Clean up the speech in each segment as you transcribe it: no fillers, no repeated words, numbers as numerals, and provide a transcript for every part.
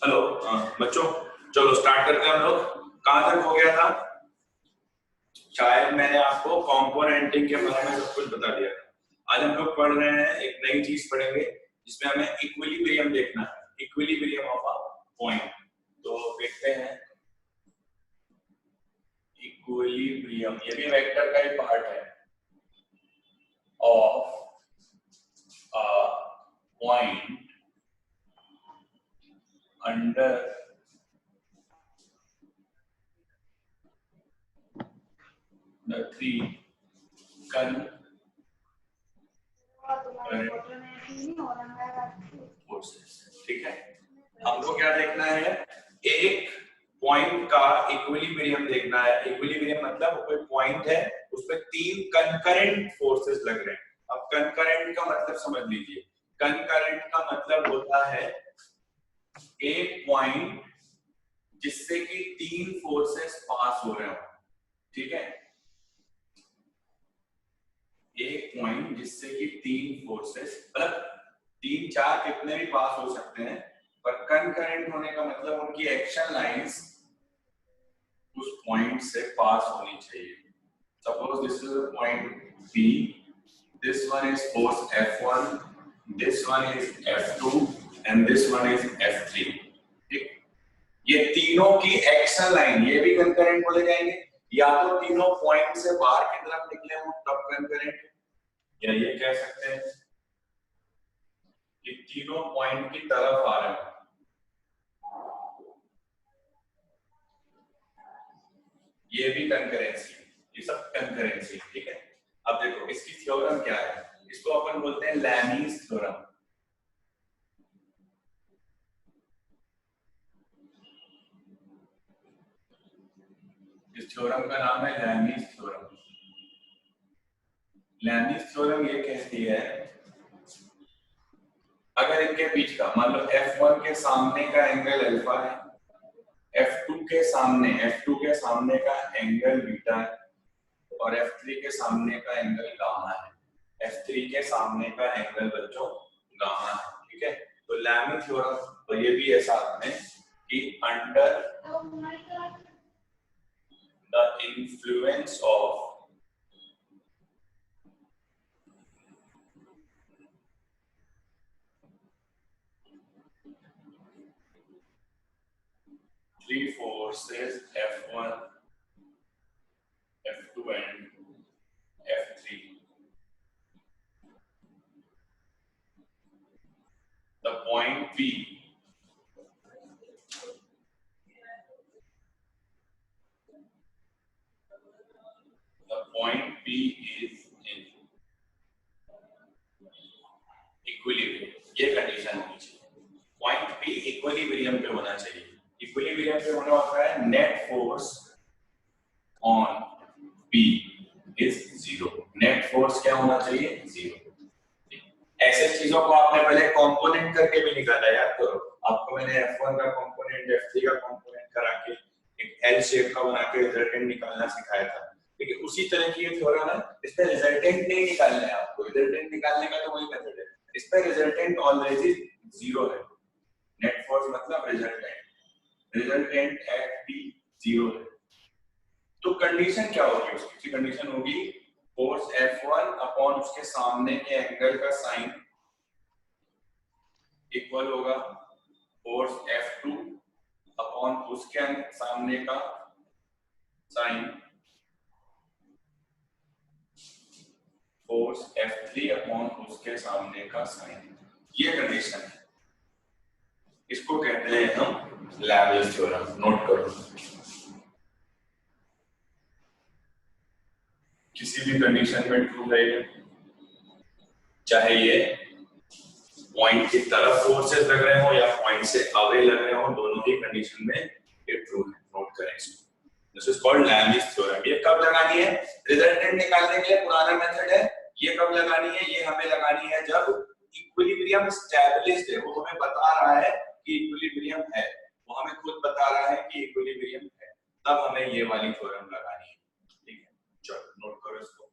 Hello बच्चों, चलो start करते हैं हम लोग। कहाँ तक हो गया था? शायद मैंने आपको कंपोनेंटिंग के बारे में सब कुछ बता दिया था। आज हम लोग पढ़ रहे हैं, एक नई चीज पढ़ेंगे जिसमें हमें इक्विलिब्रियम देखना है, इक्विलिब्रियम ऑफ अ पॉइंट। तो देखते हैं इक्विलिब्रियम, ये भी वेक्टर का ही पार्ट है, of a point under the three forces। ठीक है, हमको क्या देखना है? एक पॉइंट का इक्विलिब्रियम देखना है। इक्विलिब्रियम मतलब कोई पॉइंट है, उस पर तीन कंकरेंट फोर्सेस लग रहे हैं। अब कंकरेंट का मतलब समझ लीजिए। कंकरेंट का मतलब होता है एक पॉइंट जिससे कि तीन फोर्सेस पास हो रहे हो। ठीक है, एक पॉइंट जिससे कि तीन फोर्सेस, मतलब तीन चार कितने भी पास हो सकते हैं, पर कंकरेंट होने का मतलब उनकी एक्शन लाइंस उस पॉइंट से पास होनी चाहिए। Suppose this is a point P, this one is force F1, this one is F2 and this one is F3। ठीक, ये तीनों की एक्शन लाइन, ये भी कंकरेंट बोले जाएंगे। या तो तीनों पॉइंट से बाहर की तरफ निकले हो तब कंकरेंट, या ये कह सकते हैं कि तीनों पॉइंट की तरफ आ रहे हैं, ये भी कंकरेंसी, ये सब कंकरेंसी। ठीक है, अब देखो इसकी थ्योरम क्या है, इसको अपन बोलते हैं लैमीज थ्योरम। इस थ्योरम का नाम है लैमीज थ्योरम। लैमीज थ्योरम ये कहती है, अगर इनके बीच का, मान लो F1 के सामने का एंगल अल्फा है, F2 के सामने का एंगल बीटा है, और F3 के सामने का एंगल गामा है। F3 के सामने का एंगल बच्चों गामा है। ठीक है, तो लैमी थ्योरम तो ये भी है साथ में कि under the influence of three forces F1, F2 and F3, the point P is in equilibrium। ये कंडीशन होनी चाहिए, पॉइंट P इक्विलिब्रियम पे होना चाहिए। इक्विलिब्रियम पे होना होता है net force on P is zero. Net force क्या होना चाहिए? जीरो। ऐसे चीजों को आपने पहले कंपोनेंट करके भी निकाला, याद करो। आपको मैंने F1 का कंपोनेंट, F3 का कंपोनेंट करा के एक L शेप का बना के रिजल्टेंट निकालना सिखाया था। ठीक है, उसी तरह की ये थ्योरम है। इसमें रिजल्टेंट नहीं निकालना है आपको, रिजल्टेंट निकालने का तो वही मेथड है। इसमें रिजल्टेंट ऑलरेडी जीरो है। नेट फोर्स मतलब रिजल्टेंट एट P जीरो है। तो कंडीशन क्या होगी उसकी? कंडीशन होगी फोर्स F1 अपॉन उसके सामने के एंगल का साइन इक्वल होगा फोर्स F2 अपॉन उसके सामने का साइन फोर्स F3 अपॉन उसके सामने का साइन। ये कंडीशन है, इसको कहते हैं हम लैमिज थ्योरम। नोट करो, किसी भी कंडीशन में ट्रू रहेगा, चाहे ये पॉइंट की तरफ फोर्सेस लग रहे हो या पॉइंट से अवे लग रहे हो, दोनों ही कंडीशन में ये ट्रू है। नोट करें इसको। This is called Lami's theorem. ये कब लगानी है? रिजल्टेंट निकालने के लिए पुराना मेथड है। ये कब लगानी है? ये हमें लगानी है जब इक्विलिब्रियम एस्टैब्लिश्ड है, वो हमें बता रहा है कि इक्विलिब्रियम है, वो हमें खुद बता रहा है कि इक्विलिब्रियम है, तब हमें ये वाली थ्योरम लगानी है। ठीक है, चलो नोट करो इसको।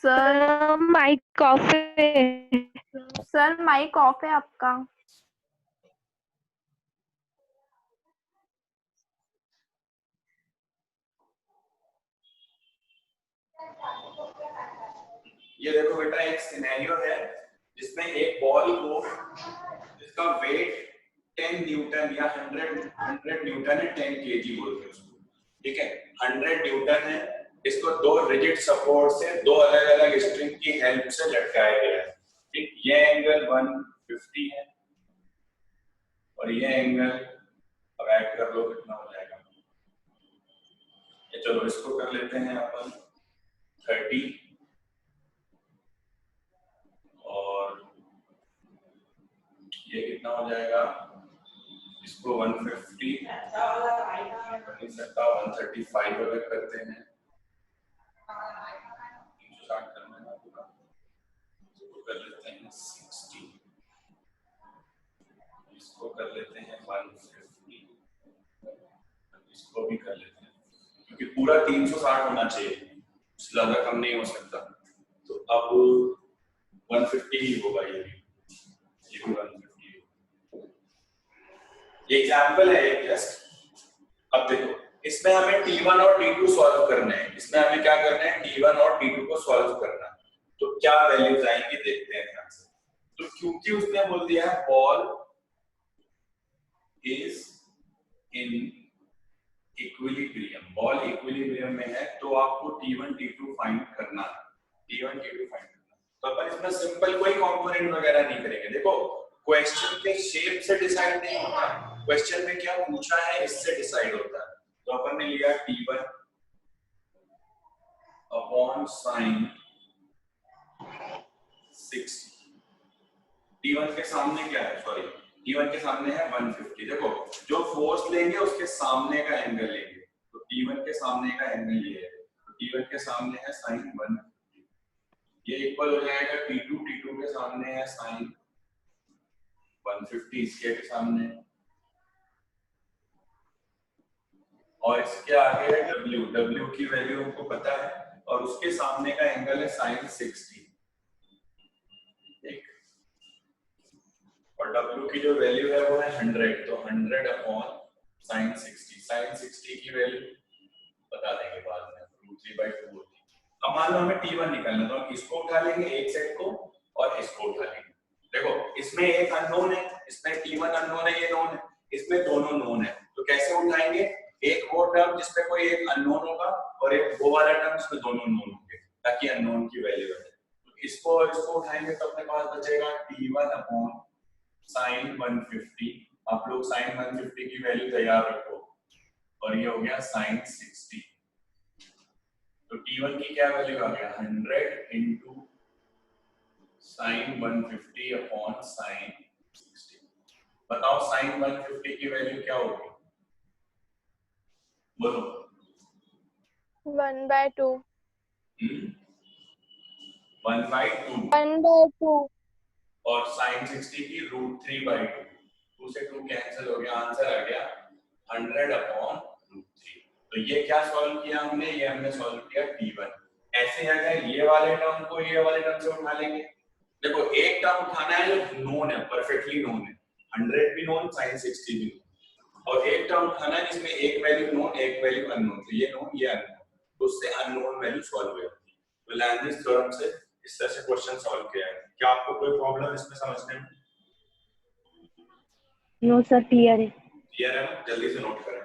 सर माइक ऑफ है। सर माइक ऑफ है आपका। ये देखो बेटा, एक सिनेरियो है जिसमें एक बॉल को, जिसका वेट 10 न्यूटन या 100 न्यूटन है, 10 केजी बोलते हैं उसको, ठीक है। 100 न्यूटन है, इसको दो रिजिड सपोर्ट से, दो अलग अलग स्ट्रिंग की हेल्प से लटकाया गया है, ठीक। ये एंगल 150 है और ये एंगल, अब ऐड कर लो कितना हो जाएगा। ये चलो इसको कर लेते हैं अपन 30 और ये कितना हो जाएगा, इसको 150 नहीं सकता 135 अगर करते हैं, 360 करना है पूरा, इसको कर लेते हैं 60, इसको कर लेते हैं 150, इसको भी कर लेते हैं, क्योंकि पूरा 360 होना चाहिए, उससे ज्यादा कम नहीं हो सकता। तो अब 150 ही होगा, ये भी 150। ये एग्जांपल है एक जस्ट। अब देखो, इसमें हमें T1 और T2 सॉल्व करने हैं, इसमें हमें क्या करना है, T1 और T2 को सॉल्व करना है। तो क्या वैल्यूज आएंगी देखते हैं ध्यान से। तो क्योंकि उसने बोल दिया है ball is in equilibrium, ball equilibrium में है, तो आपको T1 T2 फाइंड करना है, T1 T2 फाइंड करना। तो अपन इसमें सिंपल कोई कंपोनेंट वगैरह नहीं करेंगे। देखो, क्वेश्चन के शेप से डिसाइड नहीं होता, क्वेश्चन में क्या पूछा है इससे डिसाइड होता है। तो अपन ने लिया T1 अपॉन साइन 60, T1 के सामने क्या है, सॉरी T1 के सामने है 150। देखो, जो फोर्स लेंगे उसके सामने का एंगल लेंगे, तो T1 के सामने का एंगल ये है, तो T1 के सामने है साइन 150, ये इक्वल हो जाएगा T2 के सामने है साइन 150, इसके सामने, और इसके आगे है W की वैल्यू हमको पता है, और उसके सामने का एंगल है साइन 60, ठीक। और W की जो वैल्यू है वो है 100, तो 100 अपॉन साइन 60, साइन 60 की वैल्यू बता देंगे बाद में, √3/2 होती है। अब मान लो हमें T1 निकालना, तो हम इसको उठा लेंगे एक सेट को और इसको उठा लेंगे। देखो, इसमें एक अननोन है, इसमें T1 अननोन है, ये नोन है, इसमें दोनों नोन है, तो कैसे उठाएंगे, एक वो टर्म जिसमें कोई एक अननोन होगा और एक वो वाला टर्म जिसमें दोनों नोन होंगे, ताकि अननोन की वैल्यू है। तो इसको और इसको उठाएंगे तो अपने पास बचेगा T1 अपॉन sin 150, आप लोग sin 150 की वैल्यू तैयार रखो, और ये हो गया sin 60। तो t1 की क्या वैल्यू आ गया 100 इंटू sin 150 अपॉन sin 60। बताओ sin 150 की वैल्यू क्या होगी, बोलो। 1/2 1/2 1/2 और sin 60 की √3/2, 2 से 2 कैंसिल हो गया, आंसर आ गया 100 अपॉन √3। तो ये क्या सॉल्व किया हमने, ये हमने सॉल्व किया t1। ऐसे अगर ये वाले टर्म को ये वाले टर्म से उठा लेंगे, देखो एक टर्म उठाना है जो नोन है, परफेक्टली नोन है, 100 भी नोन, sin 60 भी नोन, और एक टर्म उठाना है जिसमें एक वैल्यू नोन एक वैल्यू अननोन, तो ये नोन ये अननोन, तो उससे अननोन वैल्यू सॉल्व हो जाती है। तो लैग्रेंज थ्योरम से इस तरह से क्वेश्चन सॉल्व किया है। क्या आपको कोई प्रॉब्लम इसमें समझने में? नो सर, क्लियर है। क्लियर है ना? जल्दी से नोट करें।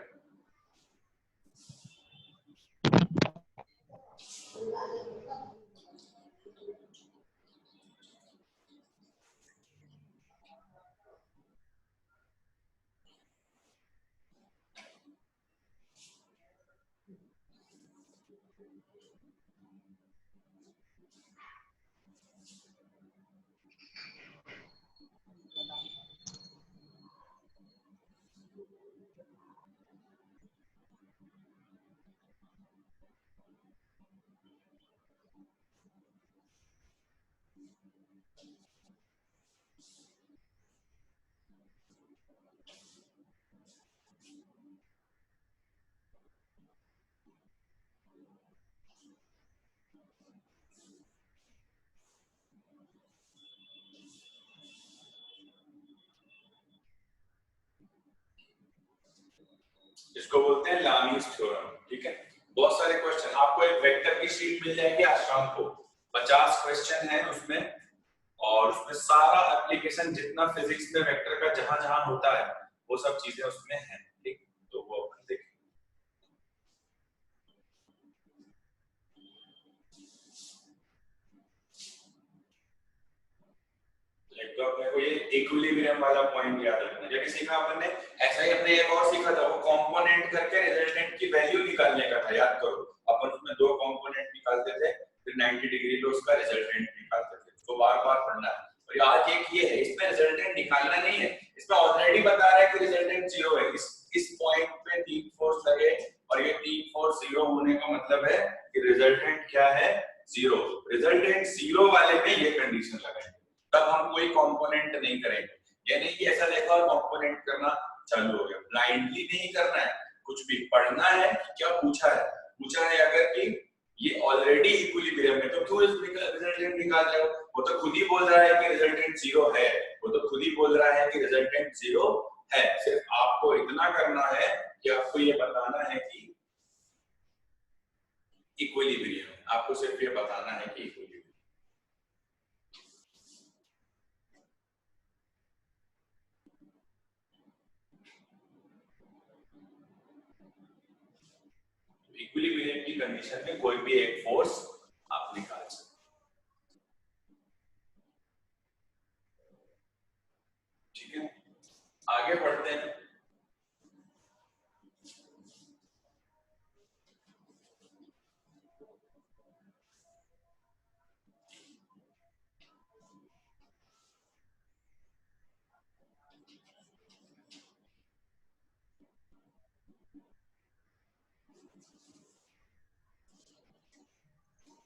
इसको बोलते हैं लामीज थ्योरम, ठीक है। बहुत सारे क्वेश्चन आपको एक वेक्टर की शीट मिल जाएगी आज शाम को, 50 क्वेश्चन है उसमें, और उसमें सारा एप्लीकेशन जितना फिजिक्स में वेक्टर का जहां जहां होता है वो सब चीजें उसमें हैं, ठीक। तो वो अपन देखें। तो अपने को ये इक्विलिब्रियम वाला पॉइंट याद रखना है। जैसे सीखा अपन ने, ऐसा ही हमने एक और सीखा था, वो कंपोनेंट करके रिजल्टेंट की वैल्यू निकालने का था, याद करो। अपन उसमें दो कंपोनेंट निकालते थे, फिर 90 डिग्री पे उसका रिजल्टेंट निकालते थे, तो बार-बार पढ़ना है। और आज एक ये है, इसमें रिजल्टेंट निकालना नहीं है, इसमें ऑलरेडी बता रहा है कि रिजल्टेंट 0 है। इस पॉइंट पे 3 फोर्स लगे और ये 3 फोर्स 0 होने का मतलब है कि रिजल्टेंट क्या है, 0। रिजल्टेंट 0 वाले में ये कंडीशन लगाएंगे, तब हम कोई कंपोनेंट नहीं करेंगे। यानी कि ऐसा देखा और कंपोनेंट करना चालू हो गया, ब्लाइंडली नहीं करना है, कुछ भी पढ़ना है कि क्या पूछा है। पूछा है अगर कि ये ऑलरेडी इक्विलिब्रियम में, तो क्यों रिजल्टेंट निकाल रहे हो? वो तो खुद ही बोल रहा है कि रिजल्टेंट 0 है, वो तो खुद ही बोल रहा है कि रिजल्टेंट 0 है। सिर्फ आपको इतना करना है कि आपको ये बताना है कि इक्विलिब्रियम है, आपको सिर्फ ये बताना है कि इक्विलिब्रियम। इक्विलिब्रियम की कंडीशन में कोई भी एक फोर्स आप निकाल सकते, ठीक है। आगे बढ़ते हैं।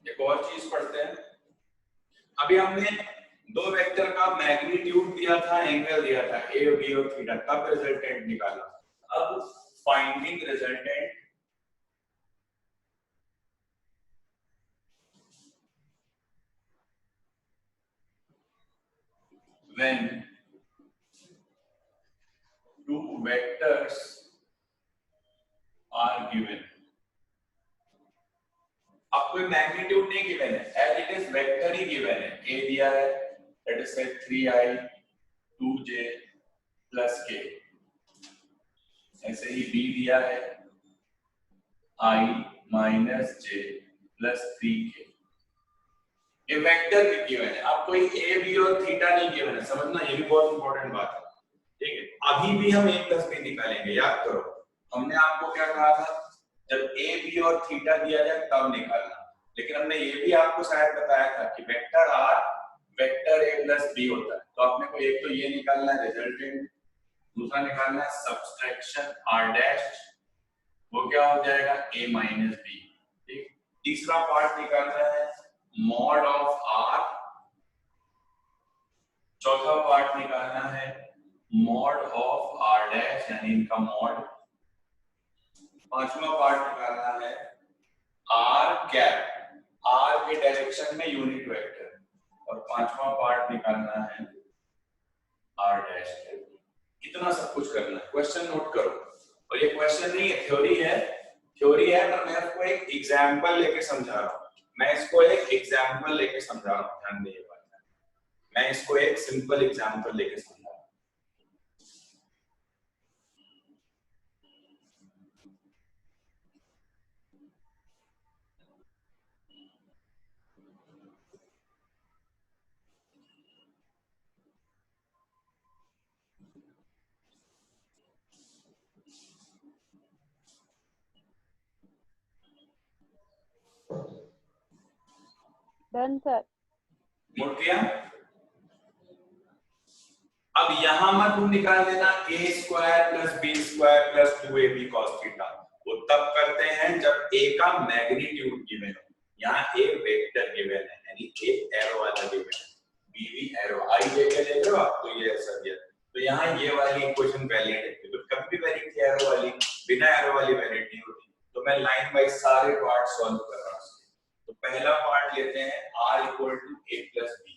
एक और चीज पढ़ते हैं। अभी हमने दो वेक्टर का मैग्नीट्यूड दिया था, एंगल दिया था, ए बी और थीटा, तब रिजल्टेंट निकाला। अब finding resultant when two vectors are given. अब कोई मैग्नीट्यूड नहीं गिवन है, एज इट इज वेक्टर ही गिवन है। ए दिया है, लेट अस से 3i 2j प्लस k, ऐसे ही बी दिया है i minus j plus 3k। ये वेक्टर भी गिवन है, अब कोई ए बी और थीटा नहीं गिवन है, समझना ये भी बहुत इंपॉर्टेंट बात है। ठीक है, अभी भी हम a प्लस बी निकालेंगे, याद करो हमने आपको क्या कहा था, जब a b और थीटा दिया जाए तब निकालना, लेकिन हमने ये भी आपको शायद बताया था कि vector r vector a plus B होता है, तो आपने को एक तो ये निकालना है रिजल्टेंट, दूसरा निकालना है सब्सट्रैक्शन r डैश, वो क्या हो जाएगा a माइनस बी, ठीक, तीसरा पार्ट निकालना है मॉड ऑफ r, चौथा पार्ट निकालना है मॉड ऑफ r डैश यानी इनका मॉड, पांचवा पार्ट निकालना है r कैप, r के डायरेक्शन में यूनिट वेक्टर, और पांचवा पार्ट निकालना है r डैश कैप। इतना सब कुछ करना है, क्वेश्चन नोट करो, और ये क्वेश्चन नहीं है, थ्योरी है, थ्योरी है, पर मैं आपको एक एग्जांपल लेके समझा रहा हूँ, मैं इसको एक एग्जांपल लेके समझा रहा हूँ, ध्यान देइए बात, मैं इसको एक सिंपल एग्जांपल लेके समझा रहा हूँ। Done sir. नोट किया? अब यहां मत तुम निकाल देना a square plus b square plus 2ab cos theta, वो तब करते हैं जब a का मैग्नीट्यूड गिवन हो, यहाँ a वेक्टर गिवन है यानी a एरो वाला गिवन है, b भी एरो, i लेके ले लो आप, तो ये ऐसा दिया, तो यहाँ ये वाली इक्वेशन वैलिड है, तो कभी भी वैलिड थी एरो वाली, बिना एरो वाली वैलिड नहीं होती, तो मैं लाइन वाइज सारे पार्ट सॉल्व कर रहा हूँ। तो पहला पार्ट लेते हैं r equal to a plus b,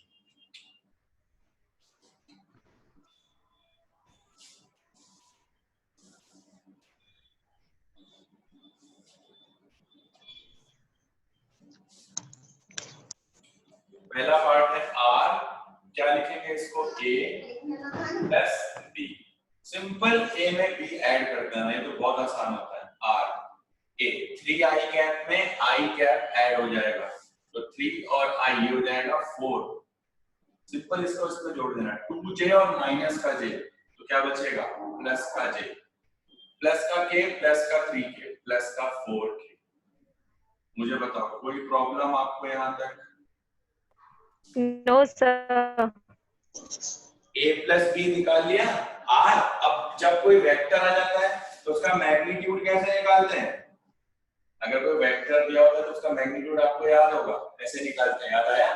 पहला पार्ट है r, क्या लिखेंगे इसको a plus b, simple a में b ऐड कर देना, ये तो बहुत आसान होता है, r a 3i कैप में i कैप ऐड हो जाएगा, तो 3 और i हो जाएगा 4, सिंपल इसको इसमें जोड़ देना, 2j और माइनस का j, तो क्या बचेगा प्लस का j, प्लस का k प्लस का 3k प्लस का 4k। मुझे बताओ कोई प्रॉब्लम आपको यहाँ तक? No sir. a plus B निकाल लिया, r, अब जब कोई वेक्टर आ जाता है तो उसका मैग्नीट्यूड कैसे निकालते हैं, अगर कोई वेक्टर दिया होता है तो उसका मैग्नीट्यूड आपको याद होगा, ऐसे निकालते हैं, याद आया,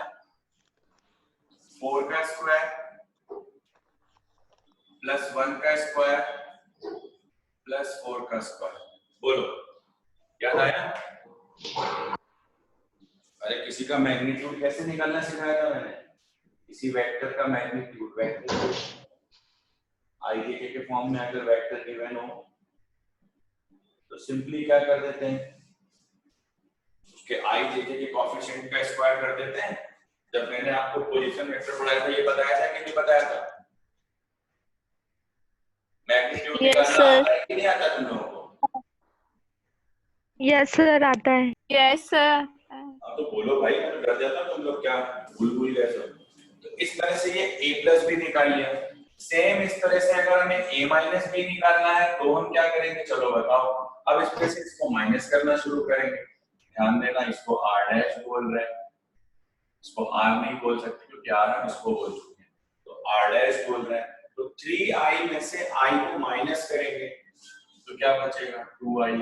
4 का स्क्वायर प्लस 1 का स्क्वायर प्लस 4 का स्क्वायर, बोलो याद आया? अरे किसी का मैग्नीट्यूड कैसे निकालना सिखाया था मैंने, किसी वेक्टर का मैग्नीट्यूड, वेक्टर आई के फॉर्म में अगर वेक्टर गिवन हो तो सिंपली क्या कर देते हैं, उसके आई के कोएफिशिएंट का स्क्वायर कर देते हैं। जब मैंने आपको पोजीशन वेक्टर पढ़ाया था ये बताया था कि नहीं बताया था, मैग्नीट्यूड निकालना आता है कि नहीं आता तुम लोगों को? यस सर, आता है। Yes sir. हाँ तो बोलो भाई, मैं तो डर जाता तुम लोग क्या भूल गए सब। तो इस तरह से ये a प्लस बी निकाल लिया, सेम इस तरह से अगर हमें a माइनस बी निकालना है तो हम क्या करेंगे, चलो बताओ, अब इसमें से इसको माइनस करना शुरू करेंगे, ध्यान देना इसको r डैश बोल रहे हैं, इसको r नहीं बोल सकते क्योंकि r हम इसको बोल चुके हैं, तो r डैश बोल रहे हैं, तो 3i में से i को माइनस करेंगे तो क्या बचेगा 2i।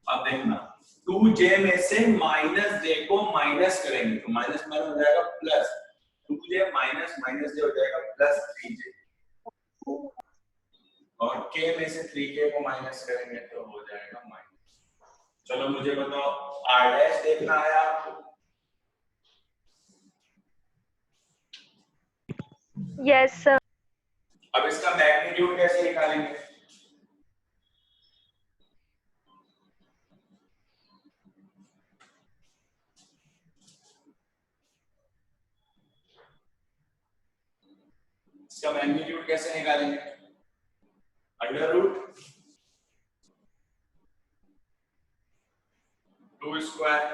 अब देखना 2j में से माइनस j को माइनस करेंगे तो माइनस माइनस हो जाएगा plus, 2j minus minus j हो जाएगा प्लस 3j, और k में से 3k को माइनस करेंगे तो हो जाएगा माइनस। चलो मुझे बताओ r डैश देखना है आपको? Yes sir. अब इसका मैग्नीट्यूड कैसे निकालेंगे? इसका मैग्नीट्यूड कैसे निकालेंगे? Under root 2 square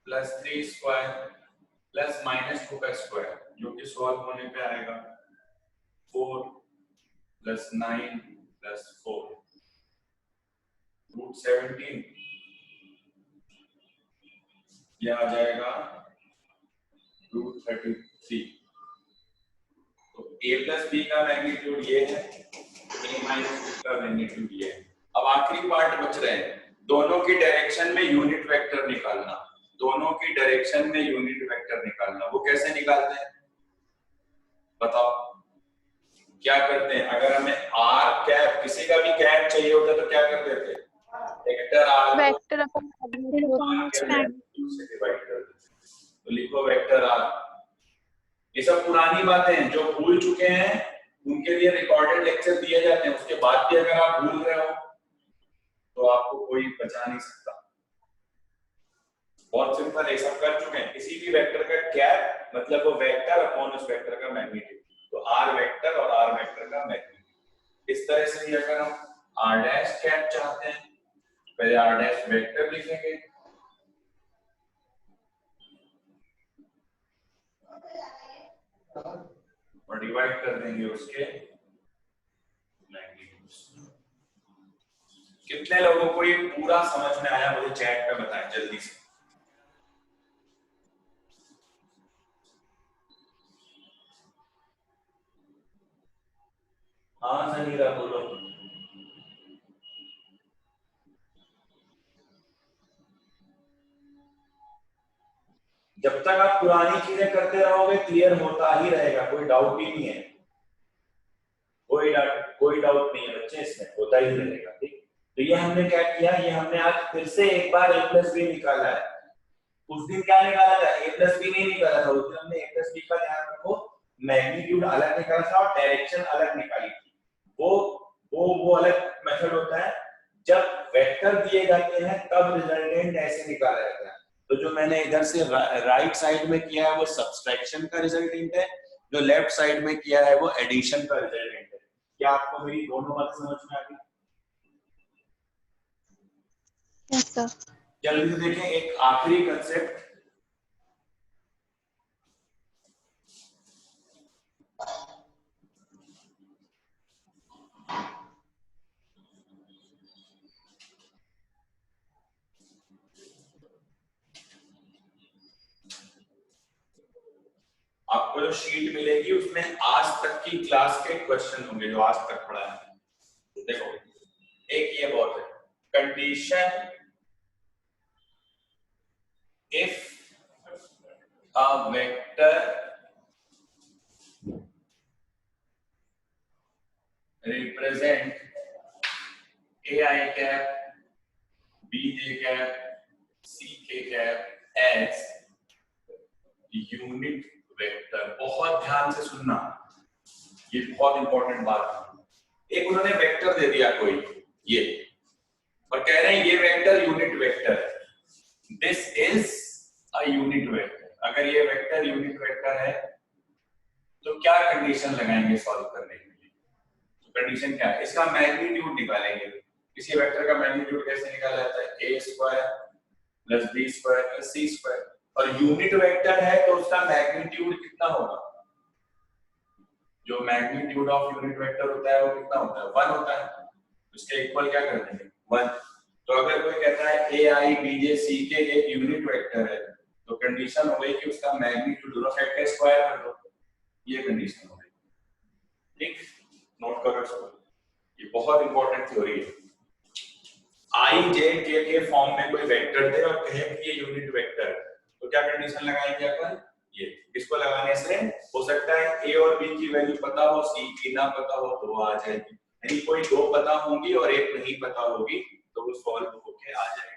plus 3 square plus minus 2 का स्क्वायर, जो कि सॉल्व होने पे आएगा 4 प्लस 9 प्लस 4 रूट 17, यह आ जाएगा रूट 33। तो a प्लस बी का मैग्नीट्यूड ये है, a माइनस बी का मैग्नीट्यूड ये है। अब आखिरी पार्ट बच रहे हैं, दोनों की डायरेक्शन में यूनिट वेक्टर निकालना। दोनों की डायरेक्शन में यूनिट वेक्टर निकालना, वो कैसे निकालते हैं बताओ? क्या करते हैं, अगर हमें आर कैप, किसी का भी कैप चाहिए होता तो क्या करते थे? वेक्टर आर वेक्टर से डिवाइड कर देते। तो लिखो वेक्टर आर। ये सब पुरानी बातें हैं, जो भूल चुके हैं उनके लिए रिकॉर्डेड लेक्चर दिए जाते हैं। उसके बाद भी अगर आप भूल रहे हो तो आपको कोई बचा नहीं सकता। बहुत सिंपल है, सब कर चुके हैं। किसी भी वेक्टर का कैप मतलब वो वेक्टर अपॉन उस वेक्टर का मैग्नीट्यूड। तो आर वेक्टर और आर वेक्टर का मैग्नीट्यूड। इस तरह से ही अगर हम आर डैश कैप चाहते हैं, पहले आर डैश वेक्टर लिखेंगे, और डिवाइड कर देंगे उसके मैग्नीट्यूड। कितने लोगों को ये पूरा समझ में आया मुझे चैट पे बताएं जल्दी से। हाँ सनीरा बोलो। जब तक आप पुरानी चीजें करते रहोगे क्लियर होता ही रहेगा, कोई डाउट ही नहीं है। कोई डाउट नहीं है बच्चे, इसमें होता ही रहेगा। ठीक, तो ये हमने क्या किया, ये हमने आज फिर से एक बार a प्लस बी निकाला है। उस दिन क्या निकाला था? a प्लस बी नहीं निकाला था, उस दिन हमने a प्लस बी का, ध्यान रखो, मैग्नीट्यूड अलग निकाला था और डायरेक्शन अलग निकाली थी। वो अलग मेथड होता है। जब वेक्टर दिए जाते हैं तब रिजल्टेंट ऐसे निकाला जाता है। तो जो मैंने इधर से राइट साइड में किया है वो सब्सट्रैक्शन का रिजल्टेंट है, जो लेफ्ट साइड में किया है वो एडिशन का रिजल्टेंट है। क्या आपको मेरी दोनों बातें समझ में आ गई? Yes sir. जल्दी से देखें एक आखिरी कंसेप्ट। आपको जो शीट मिलेगी उसमें आज तक की क्लास के क्वेश्चन होंगे जो आज तक पढ़ा है। देखो एक ये बहुत है, condition if a vector represent ai cap bj cap ck cap as unit vector. बहुत ध्यान से सुनना, ये बहुत इंपॉर्टेंट बात है। एक उन्होंने वेक्टर दे दिया कोई ये, और कह रहे हैं ये वेक्टर यूनिट वेक्टर है, this is a unit vector. अगर ये वेक्टर यूनिट वेक्टर है तो क्या कंडीशन लगाएंगे सॉल्व करने के लिए? तो कंडीशन क्या है, इसका मैग्नीट्यूड निकालेंगे। किसी वेक्टर का मैग्नीट्यूड कैसे निकाला जाता है? a square plus b square plus c square. और यूनिट वेक्टर है तो उसका मैग्नीट्यूड कितना होगा? जो मैग्नीट्यूड ऑफ यूनिट वेक्टर होता है वो कितना होता है? 1 होता है। उसके इक्वल क्या कर देंगे? 1। तो अगर कोई कहता है ए आई बी जे सी के एक यूनिट वेक्टर है तो कंडीशन हो गई कि उसका मैग्नीट्यूड दोनों साइड का स्क्वायर कर दो, ये कंडीशन हो गई। ठीक, नोट करो इसको, ये बहुत इंपॉर्टेंट थ्योरी है। आई जे के फॉर्म में कोई वेक्टर दे और कहे कि ये यूनिट वेक्टर है तो क्या कंडीशन लगाएंगे अपन? ये। इसको लगाने से हो सकता है ए और बी की वैल्यू पता हो, सी की ना पता हो तो वो आ जाएगी। यानी कोई दो पता होंगी और एक नहीं पता होगी तो वो सॉल्व होके आ जाएगी।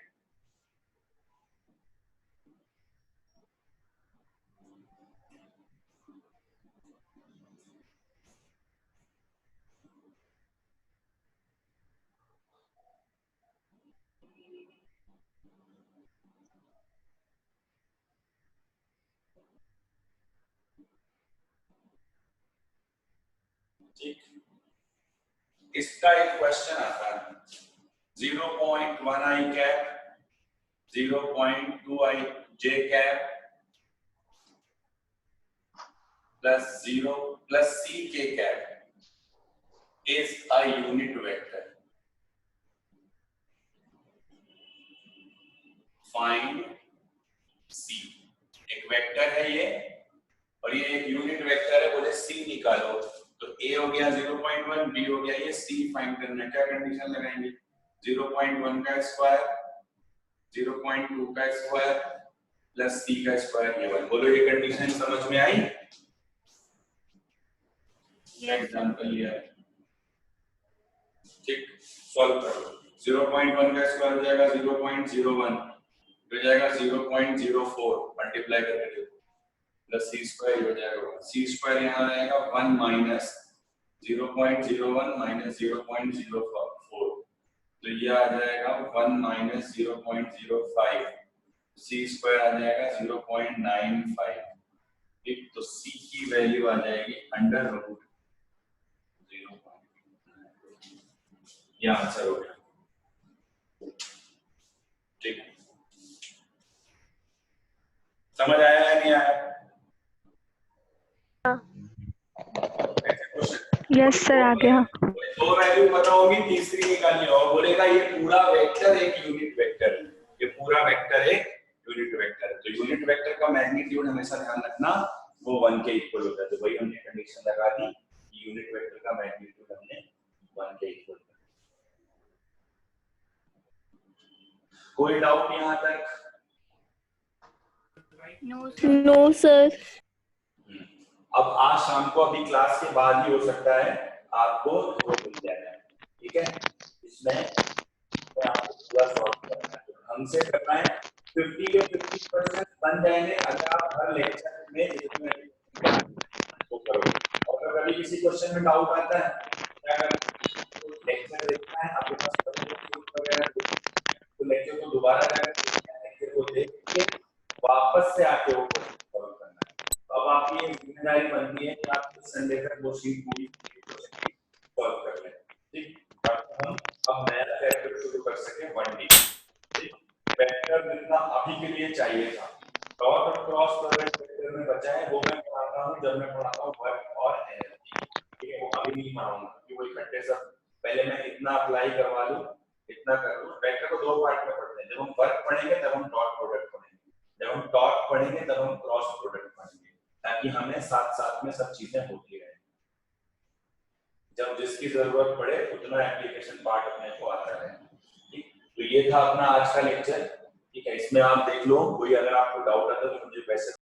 ठीक, इसका एक क्वेश्चन आता है 0.1 आई cap 0.2 I J cap plus 0 plus ck cap is a unit vector. Find c. एक वेक्टर है ये और ये एक यूनिट वेक्टर है, बोले c निकालो। तो a हो गया 0.1, b हो गया, ये c फाइंड करना है। क्या कंडीशन लगाएंगे? 0.1 का स्क्वायर, 0.2 का स्क्वायर प्लस c का स्क्वायर ये 1। बोलो ये कंडीशन समझ में आई? एग्जांपल लिया है, ठीक, सॉल्व करो। 0.1 का स्क्वायर हो जाएगा 0.01, हो जाएगा 0.04, मल्टीप्लाई करके देखो, प्लस c स्क्वायर हो जाएगा 1। c स्क्वायर यहाँ आएगा 1 माइनस 0.01 माइनस 0.04, तो ये आ जाएगा 1 माइनस 0.05, c स्क्वायर आ जाएगा 0.95, ठीक। तो c की वैल्यू आ जाएगी अंडर रूट 0.9, ये आंसर हो गया, ठीक है। समझ आया या नहीं आया? यस सर, आ गया। दो वैल्यू पता होगी, तीसरी निकालनी होगी। बोलेगा ये पूरा वेक्टर एक यूनिट वेक्टर है, ये पूरा वेक्टर एक यूनिट वेक्टर है। तो यूनिट वेक्टर का मैग्नीट्यूड हमेशा ध्यान रखना वो 1 के इक्वल होता है। तो वही हमने कंडीशन लगा दी, यूनिट वेक्टर का मैग्नीट्यूड हमने 1 के इक्वल कर। कोई डाउट यहाँ तक? No sir. अब आज शाम को अभी क्लास के बाद ही हो सकता है आपको वो मिल जाएगा, ठीक है। इसमें आपको पूरा सॉल्व करना है, हमसे करना है। 50 के 50% बन जाएंगे अगर आप हर लेक्चर में इसमें वो करोगे। और अगर कभी किसी क्वेश्चन में डाउट आता है, क्या करना, लेक्चर देखना है, आपके पास वगैरह तो लेक्चर को दोबारा लेक्चर को देख के वापस से आके वो सॉल्व करना है। तो अब आपकी ये जिम्मेदारी बनती है कि आप संडे तक वो शीट पूरी सॉल्व कर लें, ठीक। हम अब नया चैप्टर शुरू कर सके 1D, ठीक। वेक्टर जितना अभी के लिए चाहिए था, डॉट और क्रॉस प्रोडक्ट वेक्टर में बचा है, वो मैं पढ़ाता हूँ जब मैं पढ़ाता हूँ वर्क और एनर्जी, ठीक है। वो अभी नहीं पढ़ाऊंगा कि वो इकट्ठे सब पहले मैं इतना अप्लाई करवा लूं, इतना कर लूं। वेक्टर को दो पार्ट में पढ़ते हैं, जब हम वर्क पढ़ेंगे तब हम डॉट प्रोडक्ट पढ़ेंगे, जब हम डॉट पढ़ेंगे तब हम क्रॉस प्रोडक्ट पढ़ेंगे, ताकि हमें साथ साथ में सब चीजें होती रहे। जब जिसकी जरूरत पड़े उतना एप्लीकेशन पार्ट अपने को आता है, ठीक। तो ये था अपना आज का लेक्चर, ठीक है। इसमें आप देख लो, कोई अगर आपको डाउट आता है तो मुझे वैसे